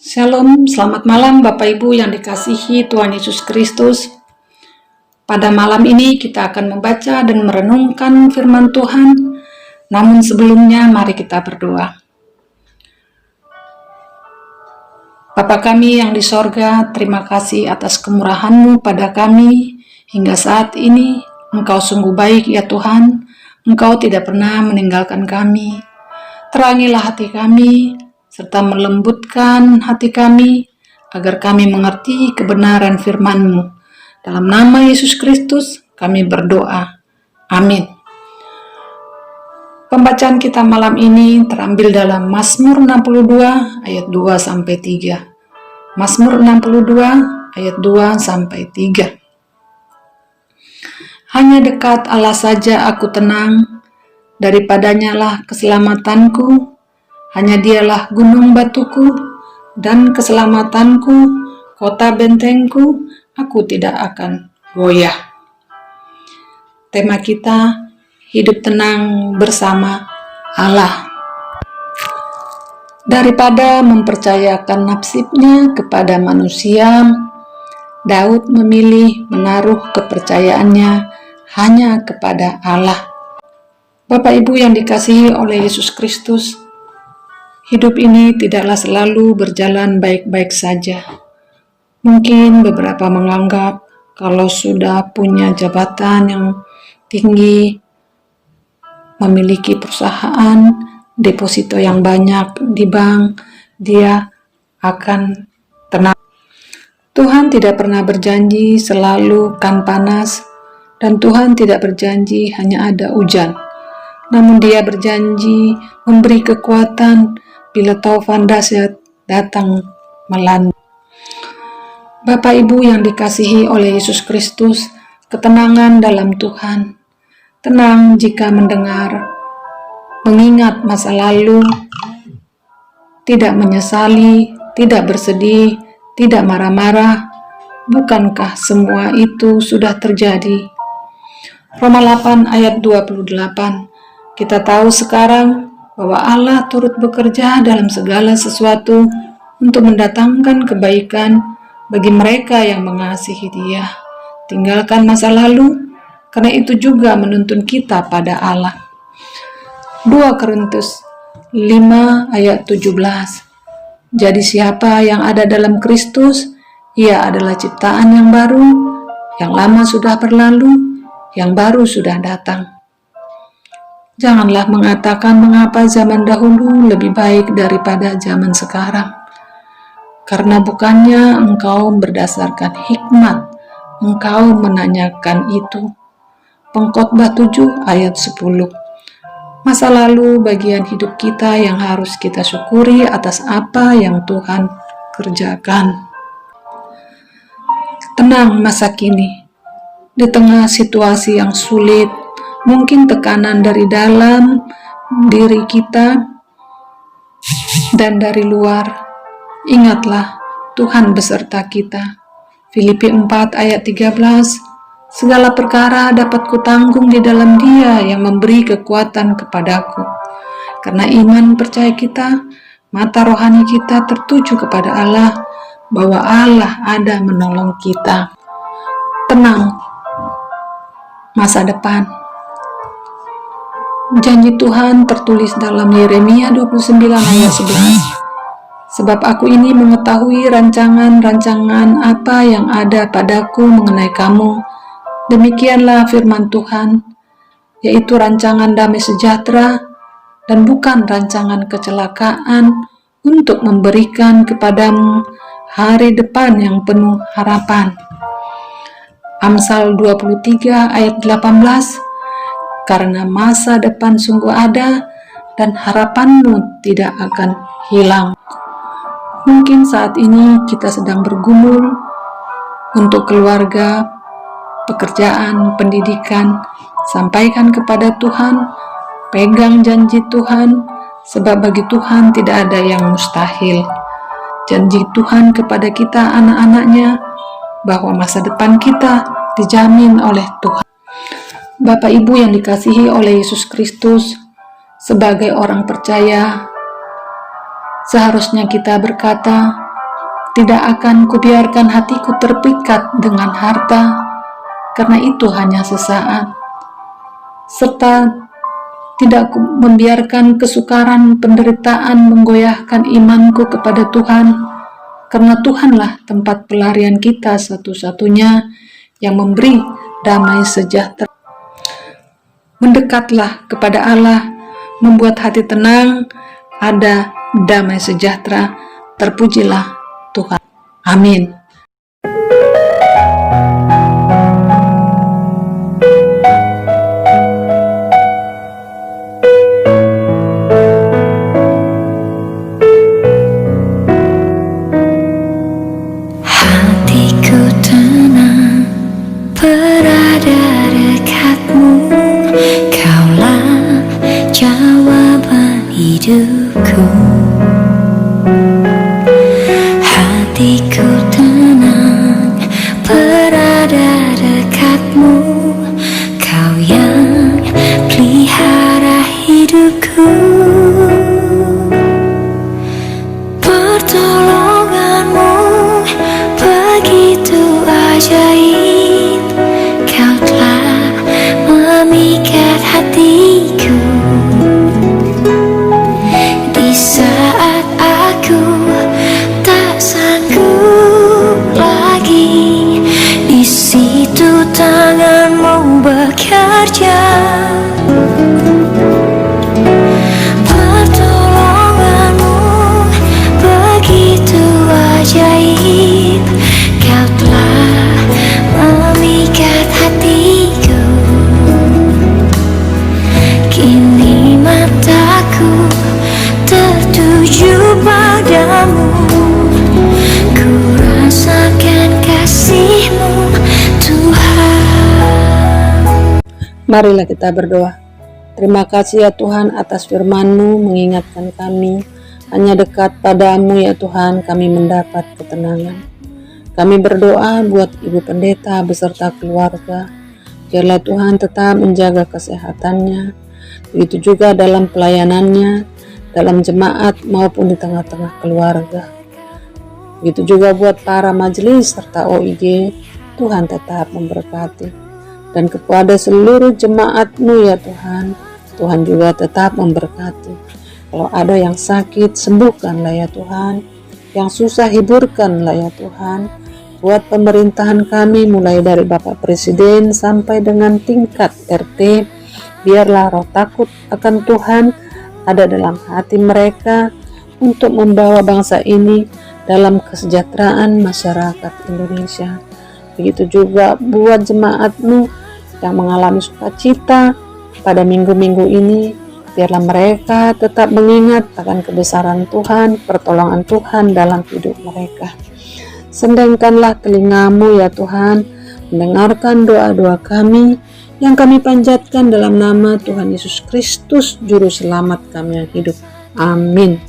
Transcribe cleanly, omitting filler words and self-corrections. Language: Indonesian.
Shalom, selamat malam Bapak Ibu yang dikasihi Tuhan Yesus Kristus. Pada malam ini kita akan membaca dan merenungkan firman Tuhan. Namun sebelumnya mari kita berdoa. Bapa kami yang di sorga, terima kasih atas kemurahan-Mu pada kami. Hingga saat ini Engkau sungguh baik ya Tuhan. Engkau tidak pernah meninggalkan kami. Terangilah hati kami, serta melembutkan hati kami, agar kami mengerti kebenaran firman-Mu. Dalam nama Yesus Kristus, kami berdoa. Amin. Pembacaan kita malam ini terambil dalam Mazmur 62 ayat 2-3. Mazmur 62 ayat 2-3. Hanya dekat Allah saja aku tenang, daripadanya lah keselamatanku. Hanya dialah gunung batuku dan keselamatanku, kota bentengku, aku tidak akan goyah. Tema kita, hidup tenang bersama Allah. Daripada mempercayakan nasibnya kepada manusia, Daud memilih menaruh kepercayaannya hanya kepada Allah. Bapak Ibu yang dikasihi oleh Yesus Kristus, hidup ini tidaklah selalu berjalan baik-baik saja. Mungkin beberapa menganggap kalau sudah punya jabatan yang tinggi, memiliki perusahaan, deposito yang banyak di bank, dia akan tenang. Tuhan tidak pernah berjanji selalu kan panas, dan Tuhan tidak berjanji hanya ada hujan. Namun Dia berjanji memberi kekuatan bila taufan dahsyat datang melanda. Bapak Ibu yang dikasihi oleh Yesus Kristus, ketenangan dalam Tuhan. Tenang jika mendengar, mengingat masa lalu, tidak menyesali, tidak bersedih, tidak marah-marah. Bukankah semua itu sudah terjadi? Roma 8 ayat 28. Kita tahu sekarang bahwa Allah turut bekerja dalam segala sesuatu untuk mendatangkan kebaikan bagi mereka yang mengasihi Dia. Tinggalkan masa lalu, karena itu juga menuntun kita pada Allah. 2 Korintus 5 ayat 17. Jadi siapa yang ada dalam Kristus, ia adalah ciptaan yang baru, yang lama sudah berlalu, yang baru sudah datang. Janganlah mengatakan mengapa zaman dahulu lebih baik daripada zaman sekarang. Karena bukannya engkau berdasarkan hikmat, engkau menanyakan itu. Pengkhotbah 7 ayat 10. Masa lalu bagian hidup kita yang harus kita syukuri atas apa yang Tuhan kerjakan. Tenang masa kini. Di tengah situasi yang sulit, mungkin tekanan dari dalam diri kita dan dari luar, ingatlah Tuhan beserta kita. Filipi 4 ayat 13. Segala perkara dapat kutanggung di dalam Dia yang memberi kekuatan kepadaku. Karena iman percaya kita, mata rohani kita tertuju kepada Allah, bahwa Allah ada menolong kita. Tenang masa depan. Janji Tuhan tertulis dalam Yeremia 29 ayat 11. Sebab aku ini mengetahui rancangan-rancangan apa yang ada padaku mengenai kamu. Demikianlah firman Tuhan, yaitu rancangan damai sejahtera dan bukan rancangan kecelakaan, untuk memberikan kepadamu hari depan yang penuh harapan. Amsal 23 ayat 18. Karena masa depan sungguh ada dan harapanmu tidak akan hilang. Mungkin saat ini kita sedang bergumul untuk keluarga, pekerjaan, pendidikan. Sampaikan kepada Tuhan, pegang janji Tuhan, sebab bagi Tuhan tidak ada yang mustahil. Janji Tuhan kepada kita anak-anaknya, bahwa masa depan kita dijamin oleh Tuhan. Bapak Ibu yang dikasihi oleh Yesus Kristus, sebagai orang percaya, seharusnya kita berkata, Tidak akan kubiarkan hatiku terpikat dengan harta, karena itu hanya sesaat. Serta tidak membiarkan kesukaran penderitaan menggoyahkan imanku kepada Tuhan, karena Tuhanlah tempat pelarian kita satu-satunya yang memberi damai sejahtera. Mendekatlah kepada Allah, membuat hati tenang, ada damai sejahtera. Terpujilah Tuhan. Amin. Hatiku tenang berada dekatmu, Kaulah jawaban hidupku. Hatiku tenang berada dekatmu, Kau yang pelihara hidupku. Pertolonganmu begitu ajaib, Kau telah memikat hatiku. Di saat aku tak sanggup lagi, di situ tanganmu bekerja. Pertolonganmu begitu ajaib, Kau telah memikat hatiku. Kini mataku tertuju padamu, ku rasakan kasih-Mu, Tuhan. Marilah kita berdoa. Terima kasih ya Tuhan atas firman-Mu mengingatkan kami, hanya dekat padamu ya Tuhan kami mendapat ketenangan. Kami berdoa buat Ibu Pendeta beserta keluarga, biarlah Tuhan tetap menjaga kesehatannya, begitu juga dalam pelayanannya, dalam jemaat maupun di tengah-tengah keluarga. Begitu juga buat para majelis serta OIG, Tuhan tetap memberkati. Dan kepada seluruh jemaat-Mu ya Tuhan, Tuhan juga tetap memberkati. Kalau ada yang sakit, sembuhkanlah ya Tuhan. Yang susah, hiburkanlah ya Tuhan. Buat pemerintahan kami mulai dari Bapak Presiden sampai dengan tingkat RT, biarlah roh takut akan Tuhan ada dalam hati mereka untuk membawa bangsa ini dalam kesejahteraan masyarakat Indonesia. Begitu juga buat jemaat-Mu yang mengalami sukacita pada minggu-minggu ini, biarlah mereka tetap mengingat akan kebesaran Tuhan, pertolongan Tuhan dalam hidup mereka. Sendengkanlah telinga-Mu ya Tuhan, mendengarkan doa-doa kami yang kami panjatkan dalam nama Tuhan Yesus Kristus, Juru Selamat kami yang hidup. Amin.